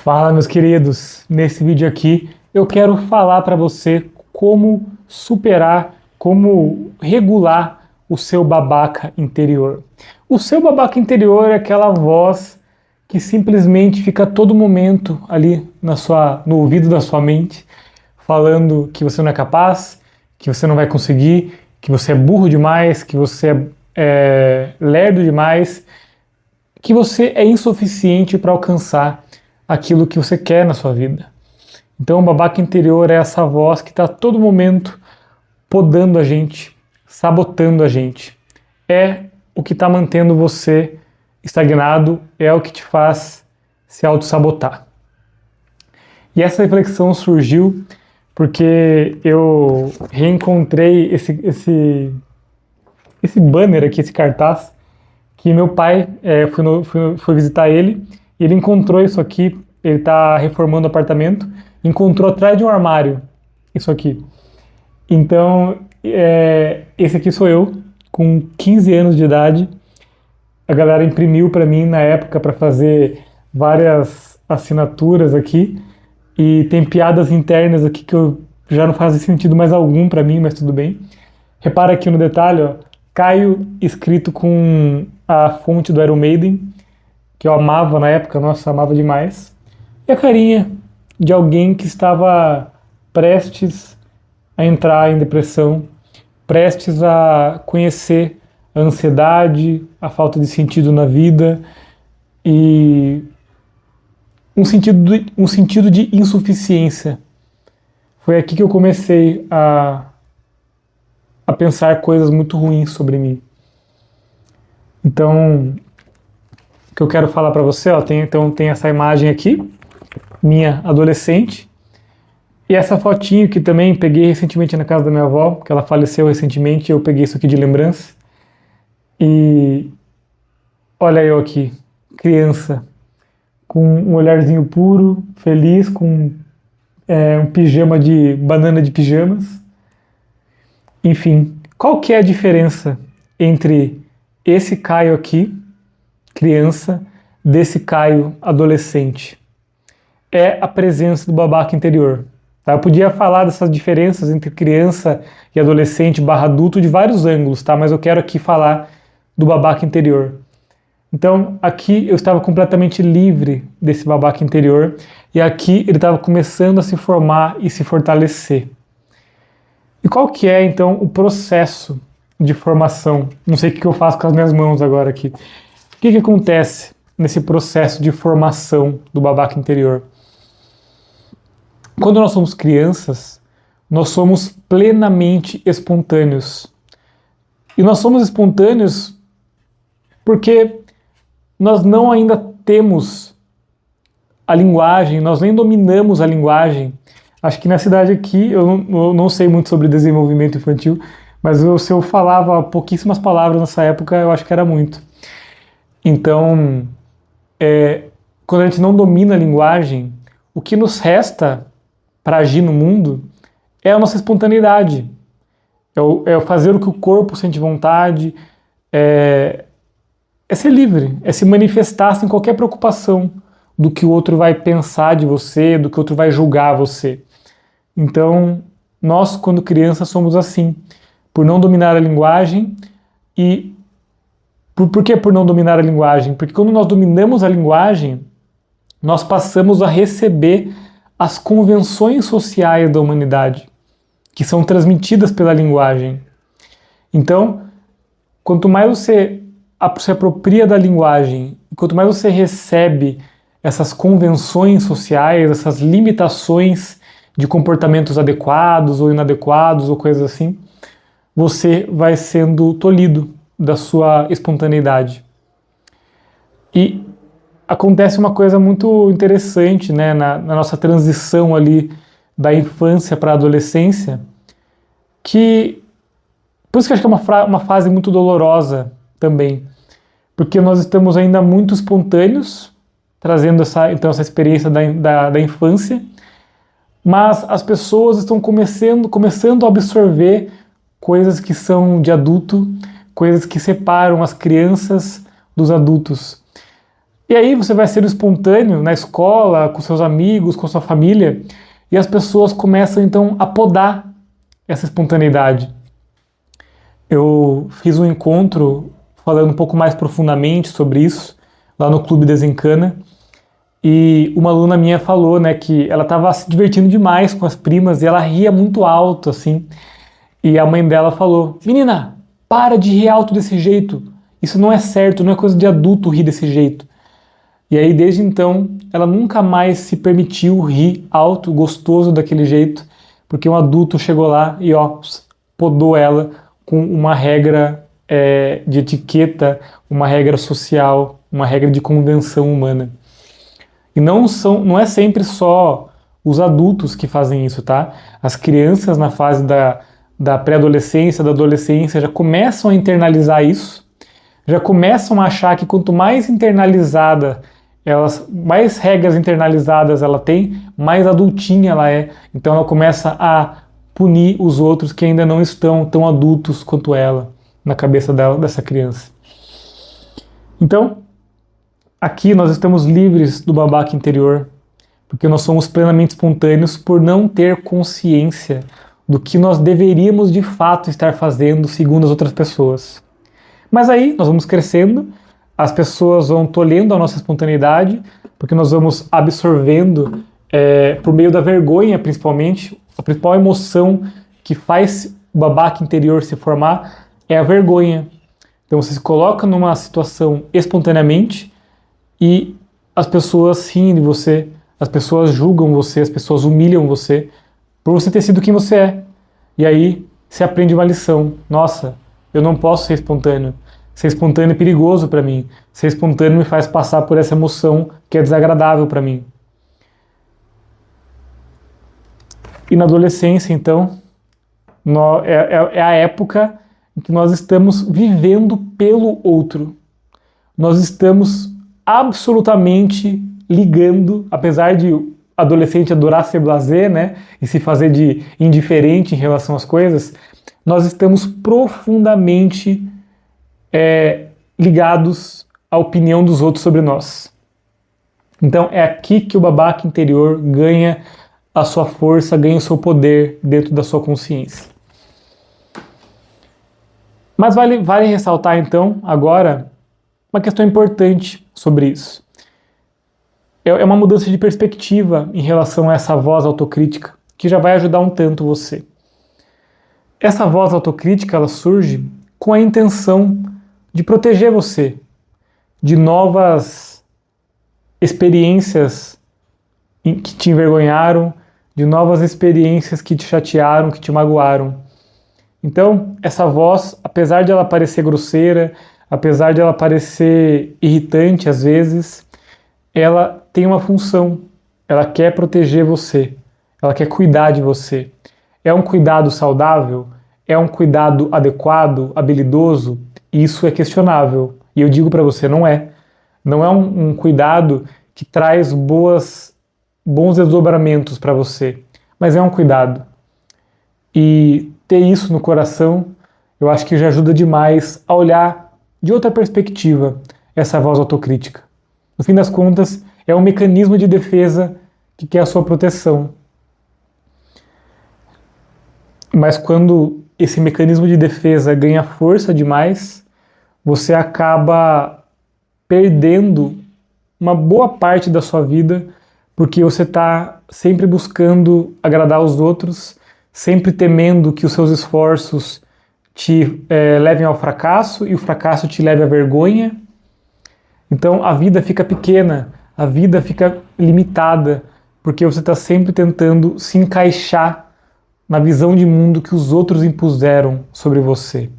Fala, meus queridos! Nesse vídeo aqui eu quero falar para você como superar, como regular o seu babaca interior. O seu babaca interior é aquela voz que simplesmente fica a todo momento ali no ouvido da sua mente, falando que você não é capaz, que você não vai conseguir, que você é burro demais, que você é lerdo demais, que você é insuficiente para alcançar aquilo que você quer na sua vida. Então o babaca interior é essa voz que está a todo momento podando a gente, sabotando a gente. É o que está mantendo você estagnado, é o que te faz se auto-sabotar. E essa reflexão surgiu porque eu reencontrei esse banner aqui, esse cartaz, que meu pai, fui visitar ele, e ele encontrou isso aqui, ele está reformando o apartamento, encontrou atrás de um armário isso aqui. Então, esse aqui sou eu, com 15 anos de idade. A galera imprimiu para mim na época para fazer várias assinaturas aqui, e tem piadas internas aqui que já não fazem sentido mais algum para mim, mas tudo bem. Repara aqui no detalhe, ó, Caio escrito com a fonte do Iron Maiden, que eu amava na época, nossa, amava demais. E a carinha de alguém que estava prestes a entrar em depressão, prestes a conhecer a ansiedade, a falta de sentido na vida e um sentido de insuficiência. Foi aqui que eu comecei a pensar coisas muito ruins sobre mim. Então, o que eu quero falar para você, ó, tem essa imagem aqui, minha adolescente, e essa fotinho que também peguei recentemente na casa da minha avó, que ela faleceu recentemente, eu peguei isso aqui de lembrança. E olha eu aqui, criança, com um olharzinho puro, feliz, com um pijama de banana de pijamas. Enfim, qual que é a diferença entre esse Caio aqui, criança, desse Caio adolescente? É a presença do babaca interior. Tá? Eu podia falar dessas diferenças entre criança e adolescente barra adulto de vários ângulos, tá? Mas eu quero aqui falar do babaca interior. Então, aqui eu estava completamente livre desse babaca interior, e aqui ele estava começando a se formar e se fortalecer. E qual que é, então, o processo de formação? Não sei o que eu faço com as minhas mãos agora aqui. O que acontece nesse processo de formação do babaca interior? Quando nós somos crianças, nós somos plenamente espontâneos. E nós somos espontâneos porque nós não ainda temos a linguagem, nós nem dominamos a linguagem. Acho que na cidade aqui, eu não sei muito sobre desenvolvimento infantil, mas se eu falava pouquíssimas palavras nessa época, eu acho que era muito. Então, quando a gente não domina a linguagem, o que nos resta para agir no mundo é a nossa espontaneidade. É fazer o que o corpo sente vontade, é ser livre, é se manifestar sem qualquer preocupação do que o outro vai pensar de você, do que o outro vai julgar você. Então, nós, quando crianças, somos assim, por não dominar a linguagem. E por que por não dominar a linguagem? Porque quando nós dominamos a linguagem, nós passamos a receber as convenções sociais da humanidade, que são transmitidas pela linguagem. Então, quanto mais você se apropria da linguagem, quanto mais você recebe essas convenções sociais, essas limitações de comportamentos adequados ou inadequados ou coisas assim, você vai sendo tolhido da sua espontaneidade. E acontece uma coisa muito interessante, né, na nossa transição ali da infância para a adolescência, que por isso que eu acho que é uma fase muito dolorosa também, porque nós estamos ainda muito espontâneos, trazendo essa experiência da infância, mas as pessoas estão começando a absorver coisas que são de adulto, coisas que separam as crianças dos adultos. E aí você vai ser espontâneo na escola, com seus amigos, com sua família, e as pessoas começam então a podar essa espontaneidade. Eu fiz um encontro falando um pouco mais profundamente sobre isso, lá no Clube Desencana, e uma aluna minha falou, né, que ela estava se divertindo demais com as primas e ela ria muito alto, assim. E a mãe dela falou: menina, para de rir alto desse jeito. Isso não é certo, não é coisa de adulto rir desse jeito. E aí, desde então, ela nunca mais se permitiu rir alto, gostoso daquele jeito, porque um adulto chegou lá e ó, podou ela com uma regra de etiqueta, uma regra social, uma regra de convenção humana. E não é sempre só os adultos que fazem isso, tá? As crianças na fase da pré-adolescência, da adolescência, já começam a internalizar isso, já começam a achar que quanto mais mais regras internalizadas ela tem, mais adultinha ela é. Então ela começa a punir os outros que ainda não estão tão adultos quanto ela na cabeça dessa criança. Então, aqui nós estamos livres do babaca interior, porque nós somos plenamente espontâneos por não ter consciência do que nós deveríamos de fato estar fazendo segundo as outras pessoas. Mas aí nós vamos crescendo, as pessoas vão tolhendo a nossa espontaneidade, porque nós vamos absorvendo, por meio da vergonha principalmente, a principal emoção que faz o babaca interior se formar é a vergonha. Então você se coloca numa situação espontaneamente e as pessoas riem de você, as pessoas julgam você, as pessoas humilham você por você ter sido quem você é. E aí você aprende uma lição. Nossa, eu não posso ser espontâneo. Ser espontâneo é perigoso para mim. Ser espontâneo me faz passar por essa emoção que é desagradável para mim. E na adolescência, então, é a época em que nós estamos vivendo pelo outro. Nós estamos absolutamente ligando, apesar de o adolescente adorar ser blasé, né, e se fazer de indiferente em relação às coisas, nós estamos profundamente ligados à opinião dos outros sobre nós. Então é aqui que o babaca interior ganha a sua força, ganha o seu poder dentro da sua consciência. Mas vale ressaltar então agora uma questão importante sobre isso. É uma mudança de perspectiva em relação a essa voz autocrítica que já vai ajudar um tanto você. Essa voz autocrítica ela surge com a intenção de proteger você de novas experiências que te envergonharam, de novas experiências que te chatearam, que te magoaram. Então, essa voz, apesar de ela parecer grosseira, apesar de ela parecer irritante às vezes, ela tem uma função. Ela quer proteger você. Ela quer cuidar de você. É um cuidado saudável? É um cuidado adequado, habilidoso? Isso é questionável. E eu digo para você, não é. Não é um cuidado que traz bons desdobramentos para você. Mas é um cuidado. E ter isso no coração, eu acho que já ajuda demais a olhar de outra perspectiva essa voz autocrítica. No fim das contas, é um mecanismo de defesa que quer a sua proteção. Mas quando esse mecanismo de defesa ganha força demais, você acaba perdendo uma boa parte da sua vida, porque você está sempre buscando agradar os outros, sempre temendo que os seus esforços te levem ao fracasso e o fracasso te leve à vergonha. Então a vida fica pequena, a vida fica limitada, porque você está sempre tentando se encaixar na visão de mundo que os outros impuseram sobre você.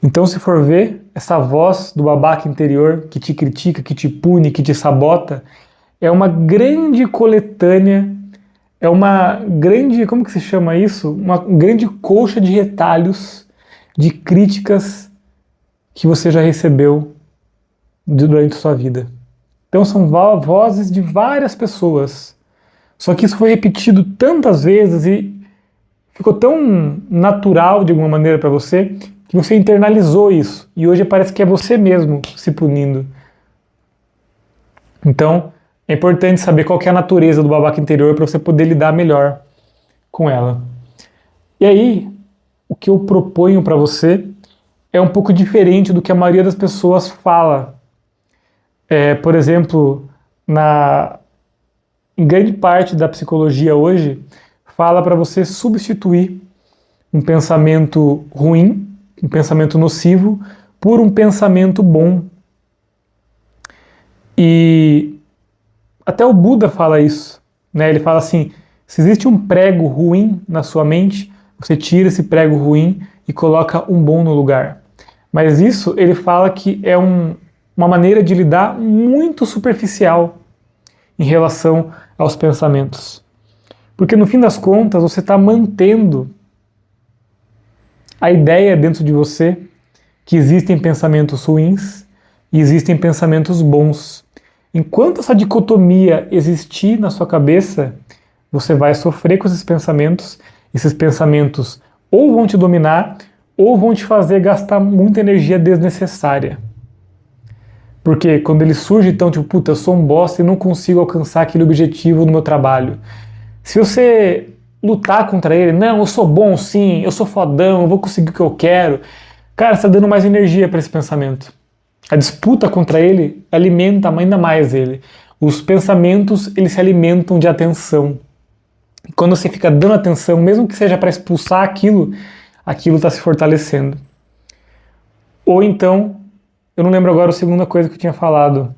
Então, se for ver, essa voz do babaca interior que te critica, que te pune, que te sabota, é uma grande coletânea, é uma grande, como que se chama isso? Uma grande colcha de retalhos, de críticas que você já recebeu durante sua vida. Então são vozes de várias pessoas. Só que isso foi repetido tantas vezes e ficou tão natural de alguma maneira para você que você internalizou isso e hoje parece que é você mesmo se punindo. Então, é importante saber qual que é a natureza do babaca interior para você poder lidar melhor com ela. E aí, o que eu proponho para você é um pouco diferente do que a maioria das pessoas fala. Por exemplo, em grande parte da psicologia hoje, fala para você substituir um pensamento ruim, um pensamento nocivo, por um pensamento bom. E até o Buda fala isso, né? Ele fala assim, se existe um prego ruim na sua mente, você tira esse prego ruim e coloca um bom no lugar. Mas isso ele fala que é uma maneira de lidar muito superficial em relação aos pensamentos. Porque no fim das contas você está mantendo a ideia dentro de você que existem pensamentos ruins e existem pensamentos bons. Enquanto essa dicotomia existir na sua cabeça, você vai sofrer com esses pensamentos ou vão te dominar ou vão te fazer gastar muita energia desnecessária. Porque quando ele surge, então, tipo, puta, eu sou um bosta e não consigo alcançar aquele objetivo no meu trabalho. Se você lutar contra ele, não, eu sou bom sim, eu sou fodão, eu vou conseguir o que eu quero, cara, você está dando mais energia para esse pensamento. A disputa contra ele alimenta ainda mais ele. Os pensamentos, eles se alimentam de atenção. E quando você fica dando atenção, mesmo que seja para expulsar aquilo está se fortalecendo. Ou então, eu não lembro agora a segunda coisa que eu tinha falado.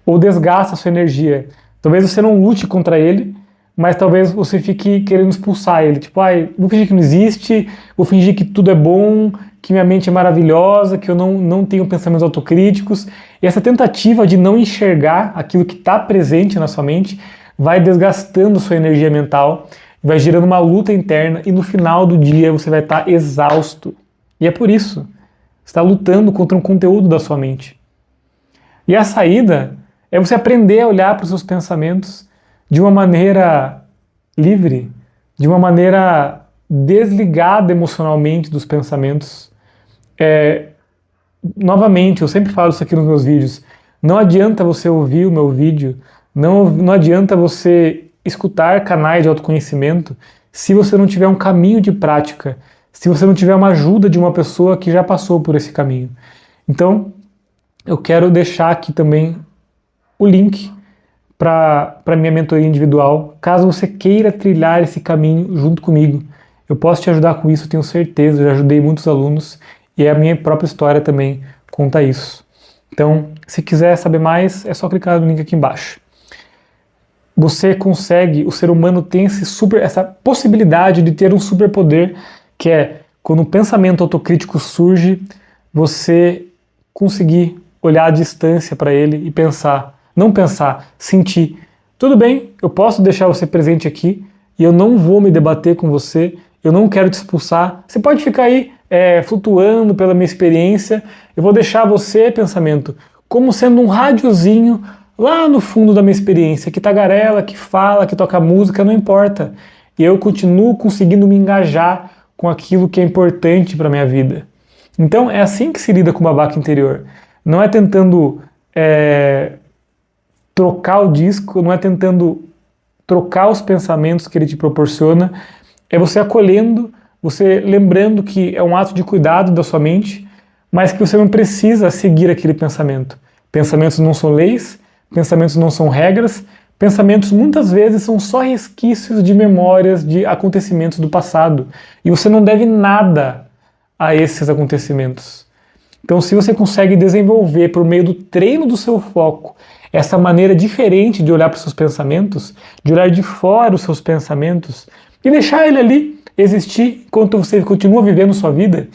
Ou desgasta a sua energia. Talvez você não lute contra ele, mas talvez você fique querendo expulsar ele. Tipo, vou fingir que não existe, vou fingir que tudo é bom, que minha mente é maravilhosa, que eu não tenho pensamentos autocríticos. E essa tentativa de não enxergar aquilo que está presente na sua mente vai desgastando sua energia mental, vai gerando uma luta interna e no final do dia você vai estar exausto. E é por isso. Você está lutando contra um conteúdo da sua mente. E a saída é você aprender a olhar para os seus pensamentos de uma maneira livre, de uma maneira desligada emocionalmente dos pensamentos. Novamente, eu sempre falo isso aqui nos meus vídeos, não adianta você ouvir o meu vídeo, não adianta você escutar canais de autoconhecimento se você não tiver um caminho de prática, se você não tiver uma ajuda de uma pessoa que já passou por esse caminho. Então, eu quero deixar aqui também o link para minha mentoria individual, caso você queira trilhar esse caminho junto comigo. Eu posso te ajudar com isso, eu tenho certeza, eu já ajudei muitos alunos e a minha própria história também conta isso. Então, se quiser saber mais, é só clicar no link aqui embaixo. Você consegue, o ser humano tem essa possibilidade de ter um superpoder, que é quando um pensamento autocrítico surge, você conseguir olhar à distância para ele e pensar, não pensar, sentir. Tudo bem, eu posso deixar você presente aqui e eu não vou me debater com você, eu não quero te expulsar. Você pode ficar aí flutuando pela minha experiência, eu vou deixar você, pensamento, como sendo um rádiozinho lá no fundo da minha experiência, que tagarela, que fala, que toca música, não importa. E eu continuo conseguindo me engajar com aquilo que é importante para a minha vida. Então é assim que se lida com o babaca interior. Não é tentando trocar o disco, não é tentando trocar os pensamentos que ele te proporciona, é você acolhendo, você lembrando que é um ato de cuidado da sua mente, mas que você não precisa seguir aquele pensamento. Pensamentos não são leis, pensamentos não são regras, pensamentos muitas vezes são só resquícios de memórias, de acontecimentos do passado. E você não deve nada a esses acontecimentos. Então, se você consegue desenvolver por meio do treino do seu foco essa maneira diferente de olhar para os seus pensamentos, de olhar de fora os seus pensamentos e deixar ele ali existir enquanto você continua vivendo sua vida,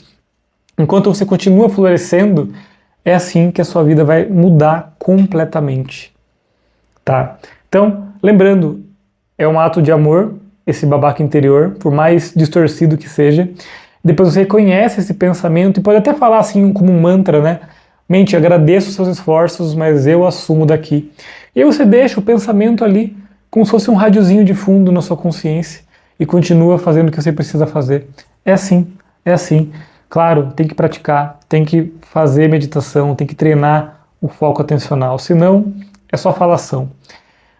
enquanto você continua florescendo, é assim que a sua vida vai mudar completamente. Tá? Então, lembrando, é um ato de amor, esse babaca interior, por mais distorcido que seja. Depois você reconhece esse pensamento e pode até falar assim como um mantra, né? Mente, agradeço os seus esforços, mas eu assumo daqui. E aí você deixa o pensamento ali, como se fosse um radiozinho de fundo na sua consciência e continua fazendo o que você precisa fazer. É assim, é assim. Claro, tem que praticar, tem que fazer meditação, tem que treinar o foco atencional, senão é só falação.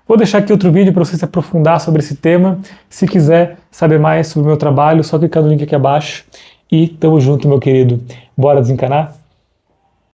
Vou deixar aqui outro vídeo para você se aprofundar sobre esse tema. Se quiser saber mais sobre o meu trabalho, só clicar no link aqui abaixo. E tamo junto, meu querido. Bora desencanar?